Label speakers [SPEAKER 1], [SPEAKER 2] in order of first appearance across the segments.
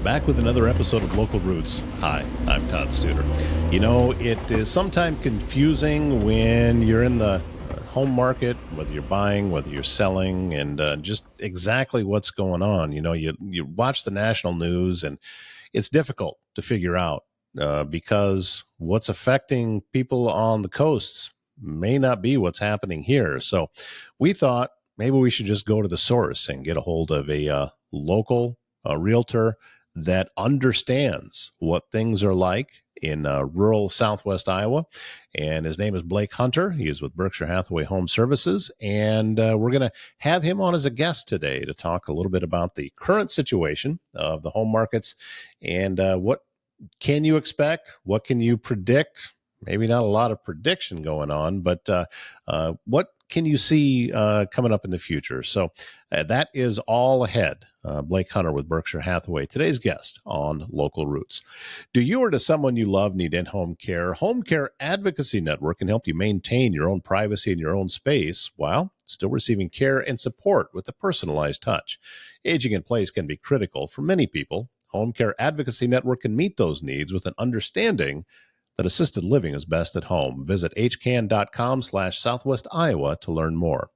[SPEAKER 1] back with another episode of Local Roots. Hi, I'm Todd Studer. You know, it is sometimes confusing when you're in the home market, whether you're buying, whether you're selling, and just exactly what's going on. You know, you watch the national news, and it's difficult to figure out because what's affecting people on the coasts may not be what's happening here. So we thought maybe we should just go to the source and get a hold of a local realtor that understands what things are like in rural southwest Iowa. And his name is Blake Hunter. He is with Berkshire Hathaway Home Services. And we're going to have him on as a guest today to talk a little bit about the current situation of the home markets and what can you expect? What can you predict? Maybe not a lot of prediction going on, but what can you see coming up in the future? So that is all ahead. Blake Hunter with Berkshire Hathaway, today's guest on Local Roots. Do you or does someone you love need in-home care? Home Care Advocacy Network can help you maintain your own privacy in your own space while still receiving care and support with a personalized touch. Aging in place can be critical for many people. Home Care Advocacy Network can meet those needs with an understanding that assisted living is best at home. Visit hcan.com/Southwest Iowa to learn more.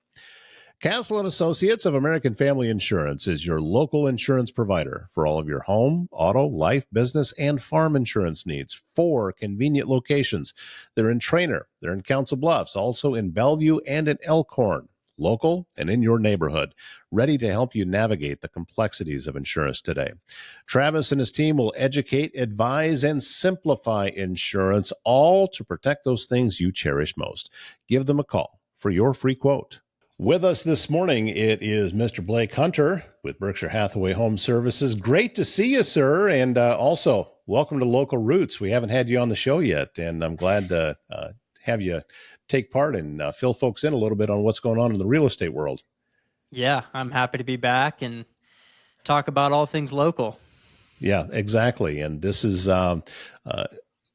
[SPEAKER 1] Castle & Associates of American Family Insurance is your local insurance provider for all of your home, auto, life, business, and farm insurance needs. 4 convenient locations. They're in Trainer, they're in Council Bluffs, also in Bellevue and in Elkhorn. Local and in your neighborhood, ready to help you navigate the complexities of insurance today. Travis and his team will educate, advise, and simplify insurance, all to protect those things you cherish most. Give them a call for your free quote. With us this morning, it is Mr. Blake Hunter with Berkshire Hathaway Home Services. Great to see you, sir, and also welcome to Local Roots. We haven't had you on the show yet, and I'm glad to have you take part and fill folks in a little bit on what's going on in the real estate world.
[SPEAKER 2] Yeah, I'm happy to be back and talk about all things local.
[SPEAKER 1] Yeah, exactly. And this is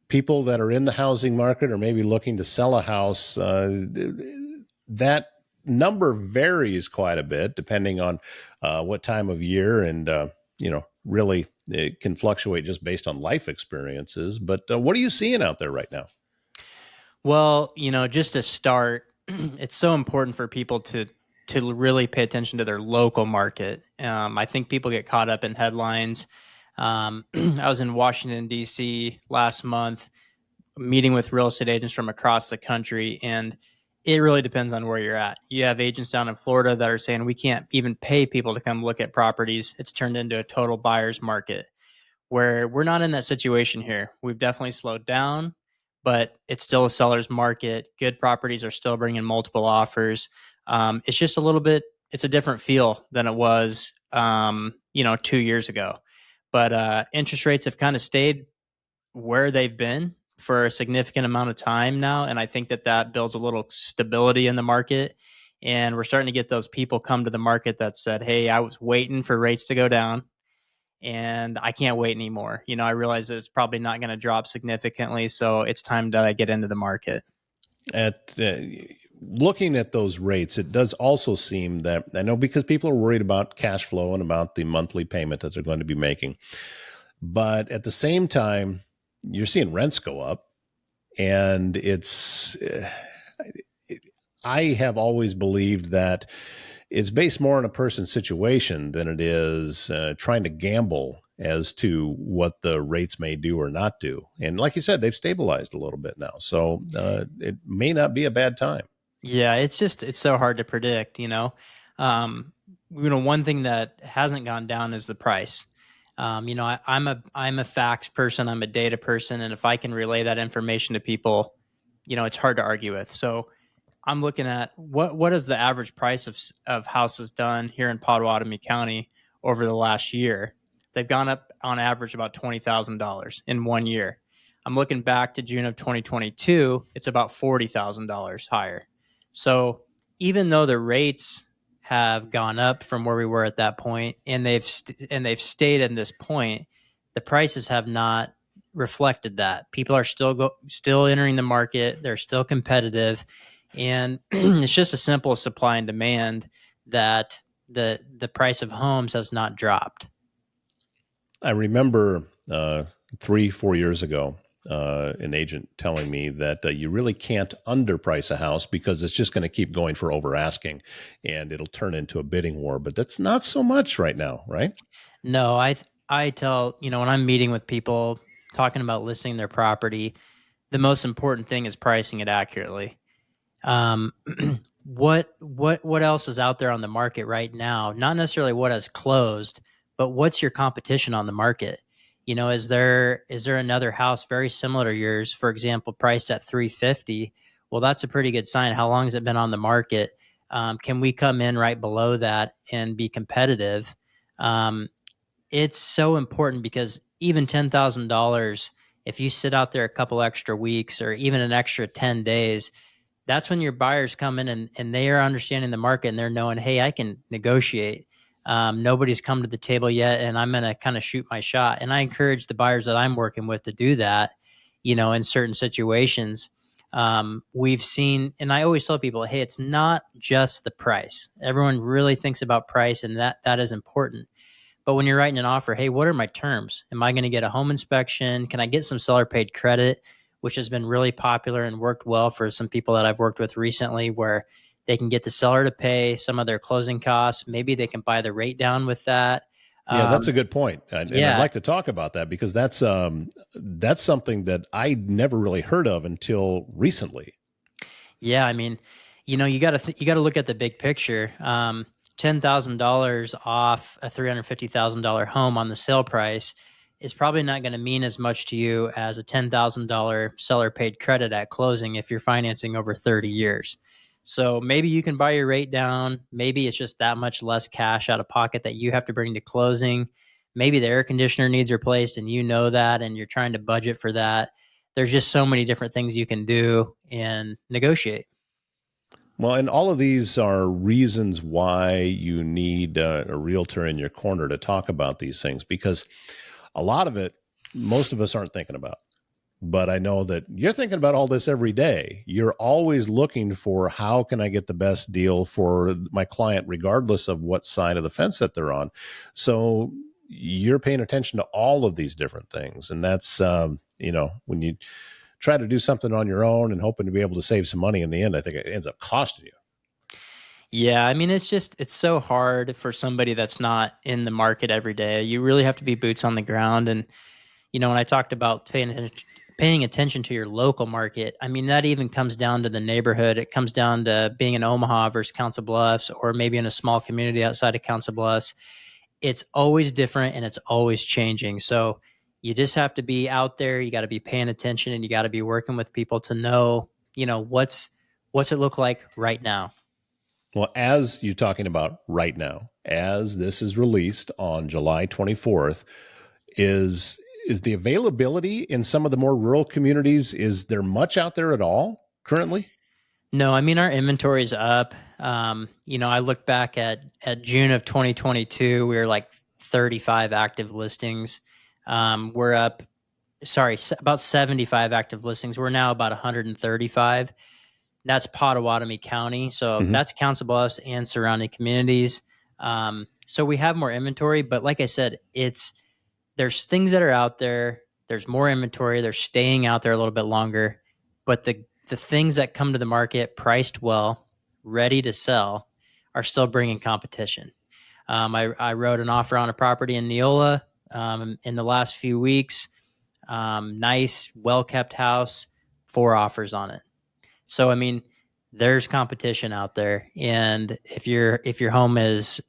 [SPEAKER 1] people that are in the housing market or maybe looking to sell a house. That number varies quite a bit depending on what time of year and, really it can fluctuate just based on life experiences. But what are you seeing out there right now?
[SPEAKER 2] Well, just to start, it's so important for people to really pay attention to their local market. I think people get caught up in headlines. I was in Washington, D.C. last month, meeting with real estate agents from across the country, and it really depends on where you're at. You have agents down in Florida that are saying we can't even pay people to come look at properties. It's turned into a total buyer's market, where we're not in that situation here. We've definitely slowed down, but it's still a seller's market. Good properties are still bringing multiple offers. It's just it's a different feel than it was, 2 years ago. But interest rates have kind of stayed where they've been for a significant amount of time now. And I think that builds a little stability in the market. And we're starting to get those people come to the market that said, hey, I was waiting for rates to go down and I can't wait anymore. I realize that it's probably not going to drop significantly. So it's time to get into the market.
[SPEAKER 1] At looking at those rates, it does also seem that, I know because people are worried about cash flow and about the monthly payment that they're going to be making. But at the same time, you're seeing rents go up, and I have always believed that it's based more on a person's situation than it is trying to gamble as to what the rates may do or not do. And like you said, they've stabilized a little bit now, so it may not be a bad time.
[SPEAKER 2] Yeah, it's so hard to predict. One thing that hasn't gone down is the price. I'm a facts person. I'm a data person, and if I can relay that information to people, it's hard to argue with. So I'm looking at what is the average price of houses done here in Potawatomi County over the last year. They've gone up on average about $20,000 in 1 year. I'm looking back to June of 2022, it's about $40,000 higher. So even though the rates have gone up from where we were at that point, and they've stayed at this point, the prices have not reflected that. People are still entering the market. They're still competitive. And it's just a simple supply and demand that the price of homes has not dropped.
[SPEAKER 1] I remember 3, 4 years ago, an agent telling me that you really can't underprice a house because it's just going to keep going for over asking and it'll turn into a bidding war. But that's not so much right now, right?
[SPEAKER 2] No, I tell, when I'm meeting with people talking about listing their property, the most important thing is pricing it accurately. Um, what else is out there on the market right now? Not necessarily what has closed, but what's your competition on the market? Is there another house very similar to yours, for example, priced at 350? Well, that's a pretty good sign. How long has it been on the market? Can we come in right below that and be competitive? Um, it's so important because even $10,000, if you sit out there a couple extra weeks or even an extra 10 days, that's when your buyers come in and they are understanding the market and they're knowing, hey, I can negotiate. Nobody's come to the table yet, and I'm going to kind of shoot my shot. And I encourage the buyers that I'm working with to do that, in certain situations. We've seen, and I always tell people, hey, it's not just the price. Everyone really thinks about price, and that is important. But when you're writing an offer, hey, what are my terms? Am I going to get a home inspection? Can I get some seller paid credit, which has been really popular and worked well for some people that I've worked with recently, where they can get the seller to pay some of their closing costs. Maybe they can buy the rate down with that.
[SPEAKER 1] Yeah, that's
[SPEAKER 2] Um,
[SPEAKER 1] a good point, and I'd
[SPEAKER 2] yeah,
[SPEAKER 1] like to talk about that because that's something that I never really heard of until recently.
[SPEAKER 2] Yeah, I mean, you got to look at the big picture. $10,000 off a $350,000 home on the sale price is probably not going to mean as much to you as a $10,000 seller paid credit at closing if you're financing over 30 years. So maybe you can buy your rate down. Maybe it's just that much less cash out of pocket that you have to bring to closing. Maybe the air conditioner needs replaced and you know that and you're trying to budget for that. There's just so many different things you can do and negotiate.
[SPEAKER 1] Well, and all of these are reasons why you need a realtor in your corner to talk about these things because a lot of it, most of us aren't thinking about. But I know that you're thinking about all this every day. You're always looking for how can I get the best deal for my client, regardless of what side of the fence that they're on. So you're paying attention to all of these different things. And that's, when you try to do something on your own and hoping to be able to save some money in the end, I think it ends up costing you.
[SPEAKER 2] Yeah, I mean, it's so hard for somebody that's not in the market every day. You really have to be boots on the ground. And, when I talked about paying attention to your local market, I mean, that even comes down to the neighborhood. It comes down to being in Omaha versus Council Bluffs, or maybe in a small community outside of Council Bluffs. It's always different and it's always changing. So you just have to be out there. You got to be paying attention and you got to be working with people to know, what's it look like right now.
[SPEAKER 1] Well, as you're talking about right now, as this is released on July 24th, is the availability in some of the more rural communities, is there much out there at all currently?
[SPEAKER 2] No, I mean our inventory is up. I look back at June of 2022, we were like 35 active listings. We're up, sorry, about 75 active listings. We're now about 135. That's Pottawatomie County, so
[SPEAKER 1] Mm-hmm.
[SPEAKER 2] that's Council Bluffs and surrounding communities. So we have more inventory, but like I said, there's things that are out there. There's more inventory. They're staying out there a little bit longer, but the things that come to the market priced well, ready to sell, are still bringing competition. I wrote an offer on a property in Neola in the last few weeks. Nice, well kept house, 4 offers on it. So I mean, there's competition out there, and if your home is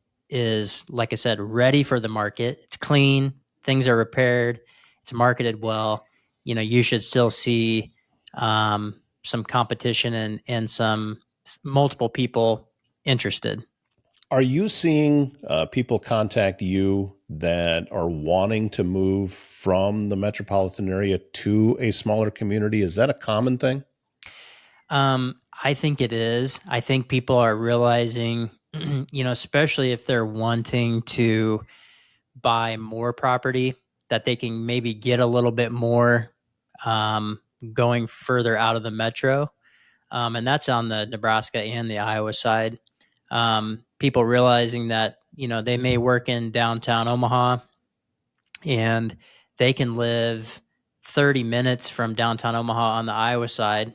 [SPEAKER 2] like I said, ready for the market, it's clean, things are repaired, it's marketed well. You should still see some competition and some multiple people interested.
[SPEAKER 1] Are you seeing people contact you that are wanting to move from the metropolitan area to a smaller community? Is that a common thing?
[SPEAKER 2] I think it is. I think people are realizing, especially if they're wanting to buy more property, that they can maybe get a little bit more going further out of the metro. And that's on the Nebraska and the Iowa side. People realizing that, they may work in downtown Omaha and they can live 30 minutes from downtown Omaha on the Iowa side,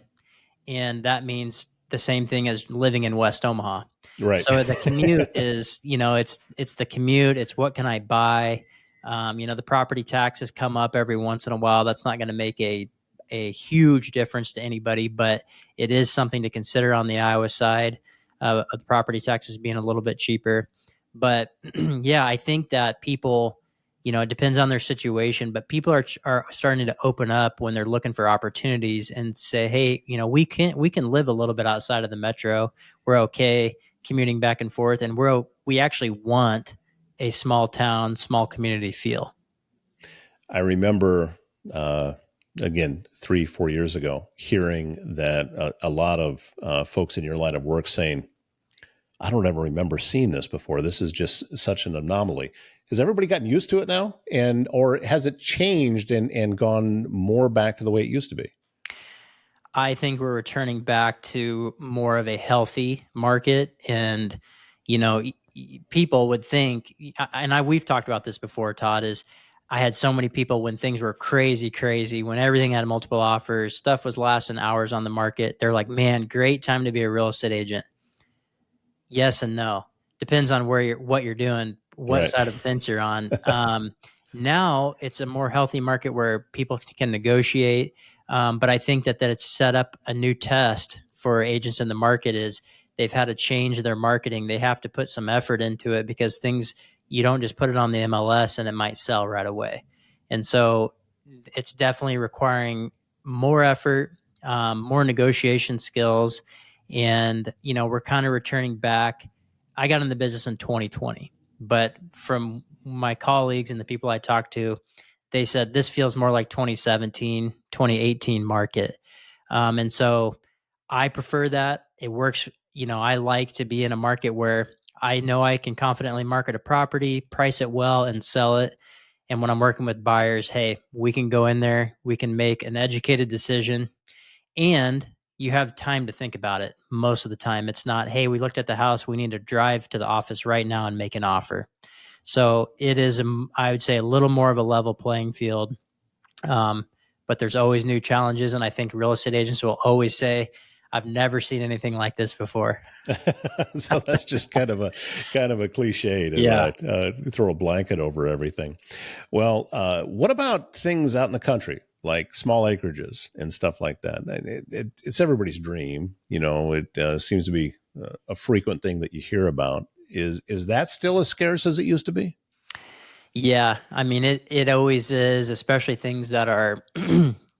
[SPEAKER 2] and that means the same thing as living in West Omaha.
[SPEAKER 1] Right.
[SPEAKER 2] So the commute is, it's the commute. It's what can I buy? The property taxes come up every once in a while. That's not going to make a huge difference to anybody, but it is something to consider on the Iowa side of the property taxes being a little bit cheaper. But yeah, I think that people, it depends on their situation, but people are starting to open up when they're looking for opportunities and say, hey, we can live a little bit outside of the metro. We're okay commuting back and forth, and we actually want a small town, small community feel.
[SPEAKER 1] I remember, uh, again, 3, 4 years ago, hearing that a lot of folks in your line of work saying, I don't ever remember seeing this before. This is just such an anomaly. Has everybody gotten used to it now? Or has it changed and gone more back to the way it used to be?
[SPEAKER 2] I think we're returning back to more of a healthy market, and people would think, and we've talked about this before, Todd, is I had so many people when things were crazy, crazy, when everything had multiple offers, stuff was lasting hours on the market. They're like, man, great time to be a real estate agent. Yes and no. Depends on what you're doing, what
[SPEAKER 1] Right.
[SPEAKER 2] side of the fence you're on. Now it's a more healthy market where people can negotiate. But I think that it's set up a new test for agents in the market is they've had to change their marketing. They have to put some effort into it because you don't just put it on the MLS and it might sell right away. And so it's definitely requiring more effort, more negotiation skills, and we're kind of returning back. I got in the business in 2020, but from my colleagues and the people I talked to, they said this feels more like 2017, 2018 market. And so I prefer that. It works. I like to be in a market where I know I can confidently market a property, price it well, and sell it. And when I'm working with buyers, hey, we can go in there, we can make an educated decision, and you have time to think about it. Most of the time it's not, hey, we looked at the house, we need to drive to the office right now and make an offer. So it is, I would say, a little more of a level playing field. um, but there's always new challenges, and I think real estate agents will always say, I've never seen anything like this before.
[SPEAKER 1] So that's just kind of a cliche to
[SPEAKER 2] Yeah.
[SPEAKER 1] throw a blanket over everything. Well, what about things out in the country, like small acreages and stuff like that? It's everybody's dream. It seems to be a frequent thing that you hear about. Is that still as scarce as it used to be?
[SPEAKER 2] Yeah, I mean, it always is, especially things that are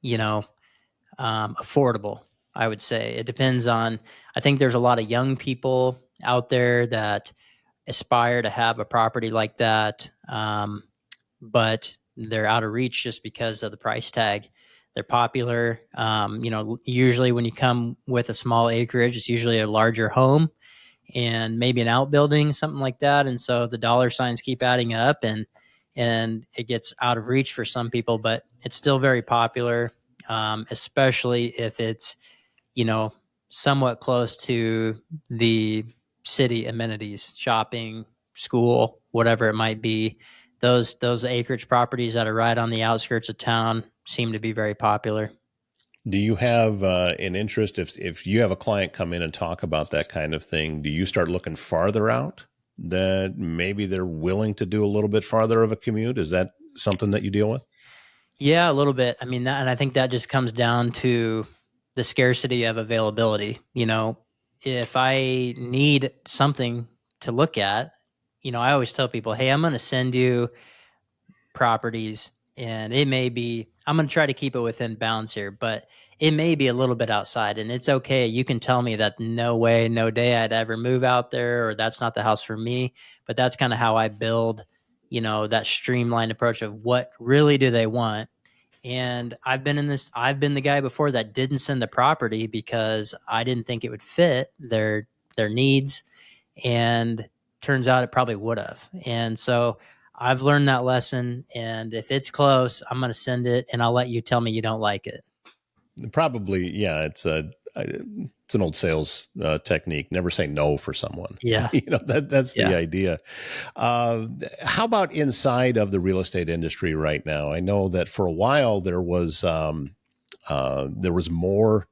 [SPEAKER 2] you know affordable. I would say it depends on. I think there's a lot of young people out there that aspire to have a property like that, but they're out of reach just because of the price tag. They're popular. Usually when you come with a small acreage, it's usually a larger home and maybe an outbuilding, something like that. And so the dollar signs keep adding up, and it gets out of reach for some people, but it's still very popular, especially if it's you know somewhat close to the city amenities, shopping, school, whatever it might be. Those acreage properties that are right on the outskirts of town seem to be very popular.
[SPEAKER 1] Do you have an interest if you have a client come in and talk about that kind of thing? Do you start looking farther out that maybe they're willing to do a little bit farther of a commute? Is that something that you deal with?
[SPEAKER 2] Yeah, a little bit. I mean, and I think that just comes down to the scarcity of availability. If I need something to look at, I always tell people, hey, I'm going to send you properties, and I'm going to try to keep it within bounds here, but it may be a little bit outside, and it's okay. You can tell me that no way, no day I'd ever move out there, or that's not the house for me. But that's kind of how I build, that streamlined approach of what really do they want. And I've been the guy before that didn't send the property because I didn't think it would fit their needs. And turns out it probably would have. And so I've learned that lesson. And if it's close, I'm going to send it, and I'll let you tell me you don't like it.
[SPEAKER 1] Probably, yeah. It's it's an old sales technique. Never say no for someone.
[SPEAKER 2] Yeah.
[SPEAKER 1] That's the
[SPEAKER 2] Yeah.
[SPEAKER 1] idea. Uh, how about inside of the real estate industry right now? I know that for a while there was more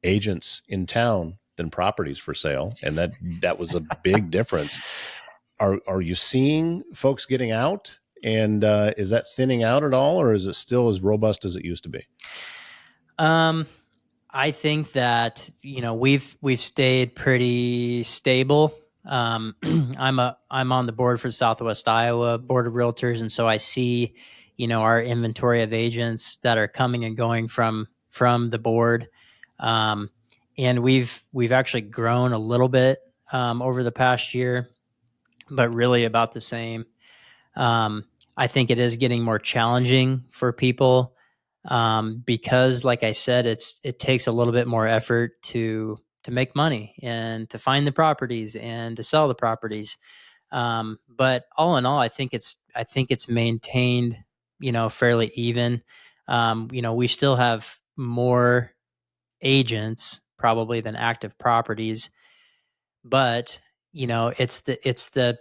[SPEAKER 1] agents in town than properties for sale, and that was a big difference. Are you seeing folks getting out, and is that thinning out at all, or is it still as robust as it used to be?
[SPEAKER 2] Um, I think that we've stayed pretty stable. I'm on the board for Southwest Iowa Board of Realtors, and so I see our inventory of agents that are coming and going from the board, um, and we've actually grown a little bit over the past year, but really about the same. Um, I think it is getting more challenging for people because, like I said, it takes a little bit more effort to make money and to find the properties and to sell the properties. But all in all, I think it's maintained, fairly even. We still have more agents probably than active properties, but it's the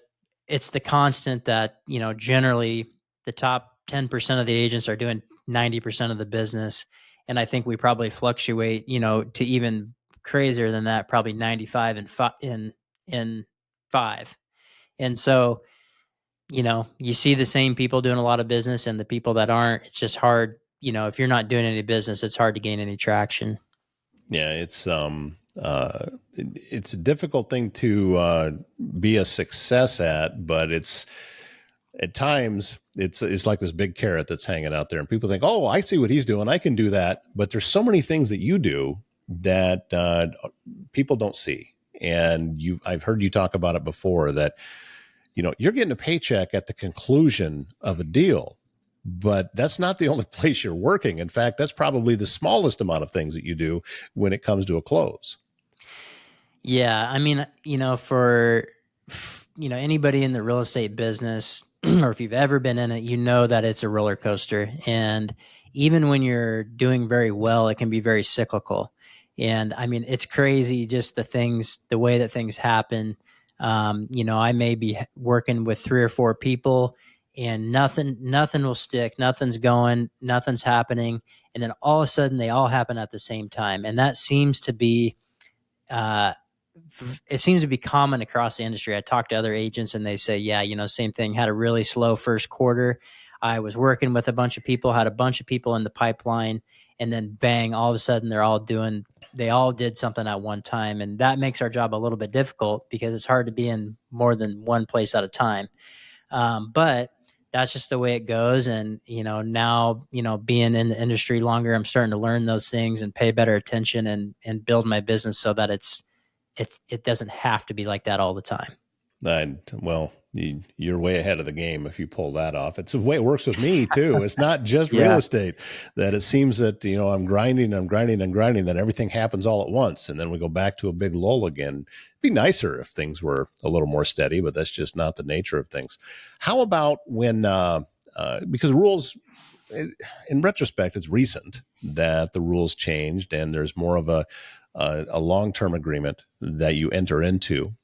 [SPEAKER 2] constant that generally the top 10% of the agents are doing 90% of the business, and I think we probably fluctuate to even crazier than that, probably 95 and in 5. And so you see the same people doing a lot of business, and the people that aren't, it's just hard. If you're not doing any business, it's hard to gain any traction.
[SPEAKER 1] Yeah, it's a difficult thing to be a success at, but it's at times it's like this big carrot that's hanging out there, and people think, "Oh, I see what he's doing. I can do that." But there's so many things that you do that people don't see, and I've heard you talk about it before that you're getting a paycheck at the conclusion of a deal. But that's not the only place you're working. In fact, that's probably the smallest amount of things that you do when it comes to a close.
[SPEAKER 2] Yeah, I mean, for anybody in the real estate business, or if you've ever been in it, that it's a roller coaster. And even when you're doing very well, it can be very cyclical. And I mean, it's crazy just the way that things happen. I may be working with 3 or 4 people, and nothing will stick, nothing's going, nothing's happening, and then all of a sudden they all happen at the same time, and that seems to be uh, it seems to be common across the industry. I talk to other agents and they say, yeah, same thing. Had a really slow first quarter. I was working with a bunch of people, had a bunch of people in the pipeline, and then bang, all of a sudden they all did something at one time. And that makes our job a little bit difficult because it's hard to be in more than one place at a time. But that's just the way it goes. And, now, being in the industry longer, I'm starting to learn those things and pay better attention and build my business so that it doesn't have to be like that all the time.
[SPEAKER 1] Well, you're way ahead of the game if you pull that off. It's the way it works with me too. It's not just real
[SPEAKER 2] Yeah.
[SPEAKER 1] estate that it seems that, I'm grinding, then everything happens all at once. And then we go back to a big lull again. It'd be nicer if things were a little more steady, but that's just not the nature of things. How about when, because rules, in retrospect, it's recent that the rules changed and there's more of a long-term agreement that you enter into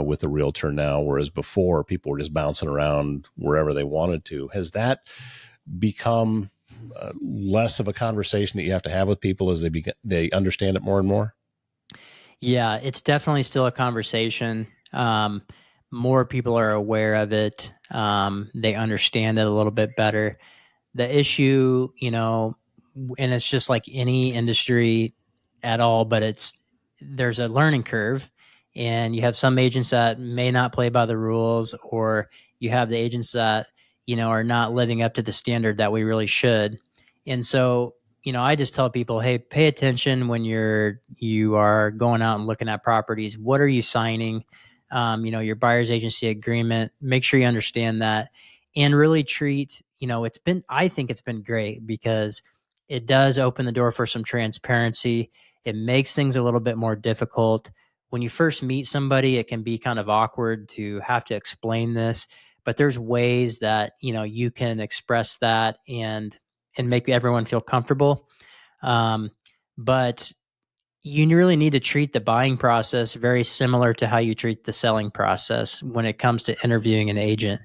[SPEAKER 1] with a realtor now, whereas before people were just bouncing around wherever they wanted to. Has that become less of a conversation that you have to have with people as they understand it more and more?
[SPEAKER 2] Yeah, it's definitely still a conversation. More people are aware of it. They understand it a little bit better. The issue, and it's just like any industry at all, but there's a learning curve, and you have some agents that may not play by the rules, or you have the agents that are not living up to the standard that we really should. And so I just tell people, hey, pay attention when you are going out and looking at properties. What are you signing? Your buyer's agency agreement, make sure you understand that, and really treat, I think it's been great because it does open the door for some transparency. It makes things a little bit more difficult. When you first meet somebody, it can be kind of awkward to have to explain this, but there's ways that, you can express that and make everyone feel comfortable. But you really need to treat the buying process very similar to how you treat the selling process when it comes to interviewing an agent.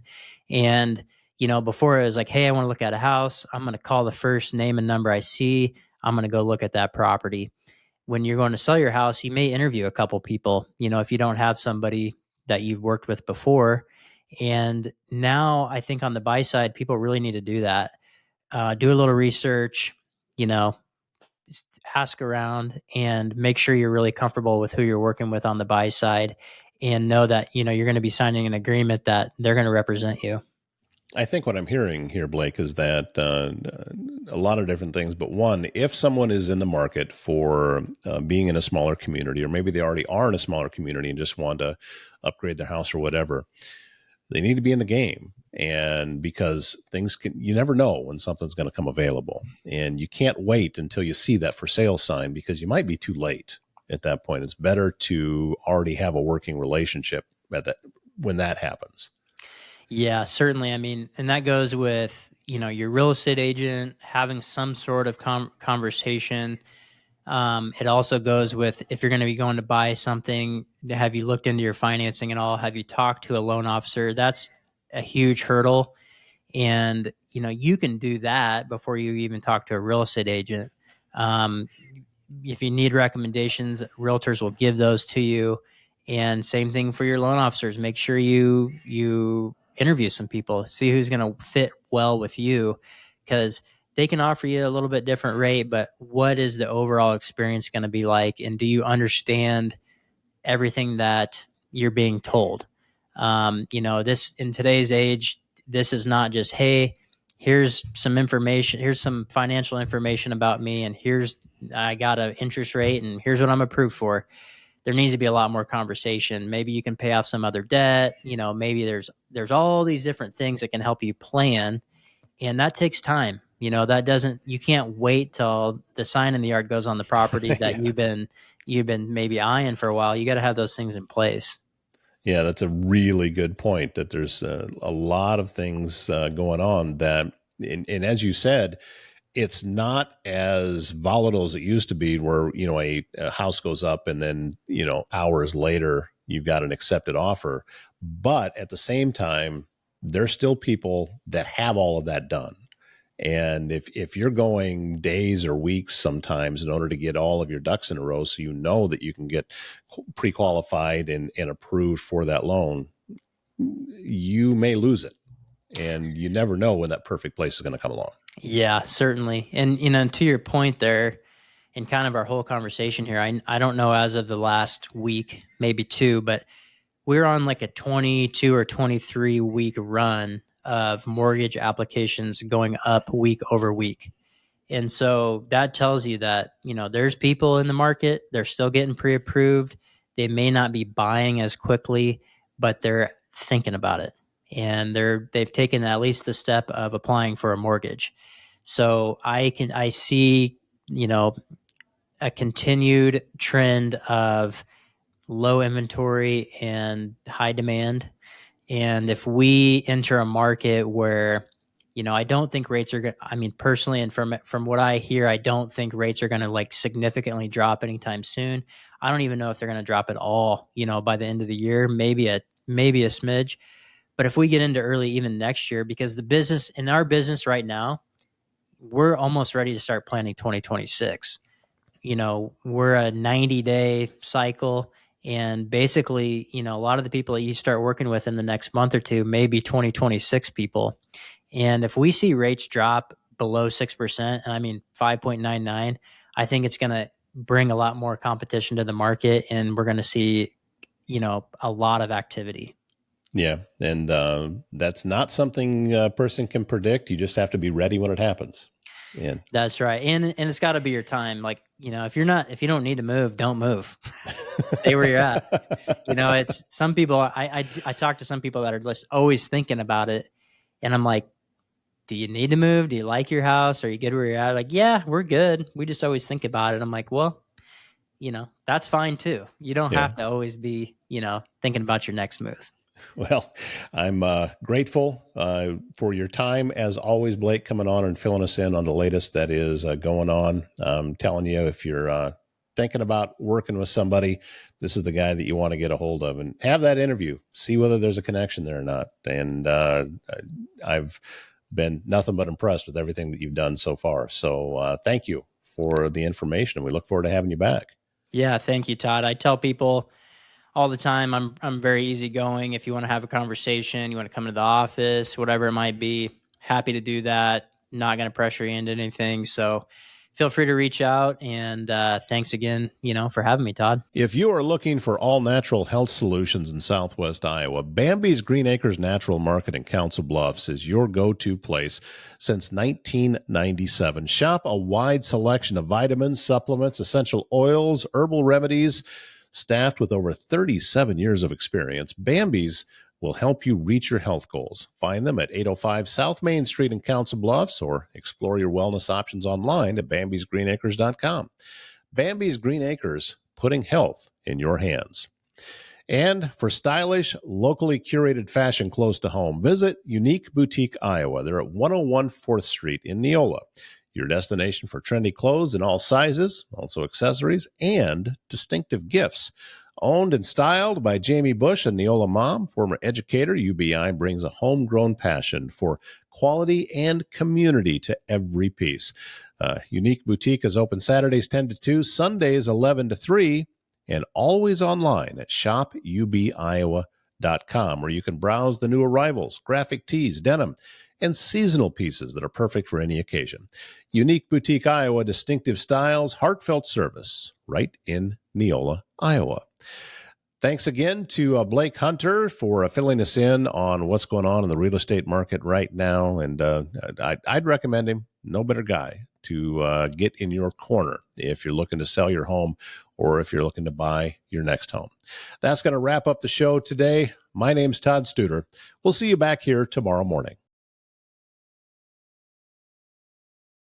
[SPEAKER 2] And, before it was like, hey, I want to look at a house. I'm going to call the first name and number I see. I'm going to go look at that property. When you're going to sell your house, you may interview a couple people, if you don't have somebody that you've worked with before. And now I think on the buy side, people really need to do that. Do a little research, you know, ask around and make sure you're really comfortable with who you're working with on the buy side, and know that, you're going to be signing an agreement that they're going to represent you.
[SPEAKER 1] I think what I'm hearing here, Blake, is that a lot of different things. But one, if someone is in the market for being in a smaller community, or maybe they already are in a smaller community and just want to upgrade their house or whatever, they need to be in the game. And because you never know when something's going to come available. And you can't wait until you see that for sale sign, because you might be too late at that point. It's better to already have a working relationship when that happens.
[SPEAKER 2] Yeah, certainly. I mean, and that goes with, your real estate agent having some sort of conversation. It also goes with, if you're going to be going to buy something, have you looked into your financing at all? Have you talked to a loan officer? That's a huge hurdle. And, you can do that before you even talk to a real estate agent. If you need recommendations, realtors will give those to you. And same thing for your loan officers. Make sure you interview some people, see who's going to fit well with you, because they can offer you a little bit different rate, but what is the overall experience going to be like? And do you understand everything that you're being told? This, in today's age, this is not just, hey, here's some information, here's some financial information about me, and I got an interest rate, and here's what I'm approved for. There needs to be a lot more conversation. Maybe you can pay off some other debt. Maybe there's all these different things that can help you plan, and that takes time. You can't wait till the sign in the yard goes on the property that
[SPEAKER 1] Yeah.
[SPEAKER 2] you've been maybe eyeing for a while. You got to have those things in place.
[SPEAKER 1] Yeah, that's a really good point, that there's a lot of things going on that, and as you said, it's not as volatile as it used to be, where, a house goes up and then, hours later you've got an accepted offer. But at the same time, there's still people that have all of that done. And if you're going days or weeks sometimes in order to get all of your ducks in a row, so you know that you can get pre-qualified and approved for that loan, you may lose it. And you never know when that perfect place is going to come along.
[SPEAKER 2] Yeah, certainly. And, to your point there, and kind of our whole conversation here, I don't know, as of the last week, maybe two, but we're on like a 22 or 23 week run of mortgage applications going up week over week. And so that tells you that, there's people in the market, they're still getting pre-approved. They may not be buying as quickly, but they're thinking about it. And they've taken at least the step of applying for a mortgage. So I see, a continued trend of low inventory and high demand. And if we enter a market where, I don't think rates are going, I mean, personally, and from what I hear, I don't think rates are going to like significantly drop anytime soon. I don't even know if they're going to drop at all, by the end of the year, maybe a smidge. But if we get into early, even next year, because in our business right now, we're almost ready to start planning 2026. We're a 90-day cycle. And basically, a lot of the people that you start working with in the next month or two may be 2026 people. And if we see rates drop below 6%, and I mean 5.99, I think it's going to bring a lot more competition to the market, and we're going to see, a lot of activity.
[SPEAKER 1] Yeah. And that's not something a person can predict. You just have to be ready when it happens. And
[SPEAKER 2] That's right. And it's got to be your time. Like, if you don't need to move, don't move. Stay where you're at. It's some people, I talk to some people that are just always thinking about it. And I'm like, do you need to move? Do you like your house? Are you good where you're at? Like, yeah, we're good. We just always think about it. I'm like, well, that's fine too. You don't
[SPEAKER 1] yeah.
[SPEAKER 2] have to always be, thinking about your next move.
[SPEAKER 1] Well, I'm grateful for your time, as always, Blake, coming on and filling us in on the latest that is going on. I'm telling you, if you're thinking about working with somebody, this is the guy that you want to get a hold of and have that interview, see whether there's a connection there or not. And I've been nothing but impressed with everything that you've done so far. So thank you for the information. We look forward to having you back.
[SPEAKER 2] Yeah, thank you, Todd. I tell people all the time I'm very easygoing. If you want to have a conversation, you want to come to the office, whatever it might be, happy to do that. Not going to pressure you into anything. So feel free to reach out. And thanks again, for having me, Todd.
[SPEAKER 1] If you are looking for all natural health solutions in Southwest Iowa, Bambi's Green Acres Natural Market in Council Bluffs is your go-to place since 1997. Shop a wide selection of vitamins, supplements, essential oils, herbal remedies. Staffed with over 37 years of experience, Bambi's will help you reach your health goals. Find them at 805 South Main Street in Council Bluffs or explore your wellness options online at bambisgreenacres.com. Bambi's Green Acres, putting health in your hands. And for stylish, locally curated fashion close to home, visit Unique Boutique Iowa. They're at 101 4th Street in Neola. Your destination for trendy clothes in all sizes, also accessories, and distinctive gifts. Owned and styled by Jamie Bush, a Neola mom, former educator, UBI brings a homegrown passion for quality and community to every piece. Unique Boutique is open Saturdays 10 to 2, Sundays 11 to 3, and always online at shopubiowa.com, where you can browse the new arrivals, graphic tees, denim, and seasonal pieces that are perfect for any occasion. Unique Boutique Iowa, distinctive styles, heartfelt service, right in Neola, Iowa. Thanks again to Blake Hunter for filling us in on what's going on in the real estate market right now. And I'd recommend him. No better guy to get in your corner if you're looking to sell your home or if you're looking to buy your next home. That's going to wrap up the show today. My name's Todd Studer. We'll see you back here tomorrow morning.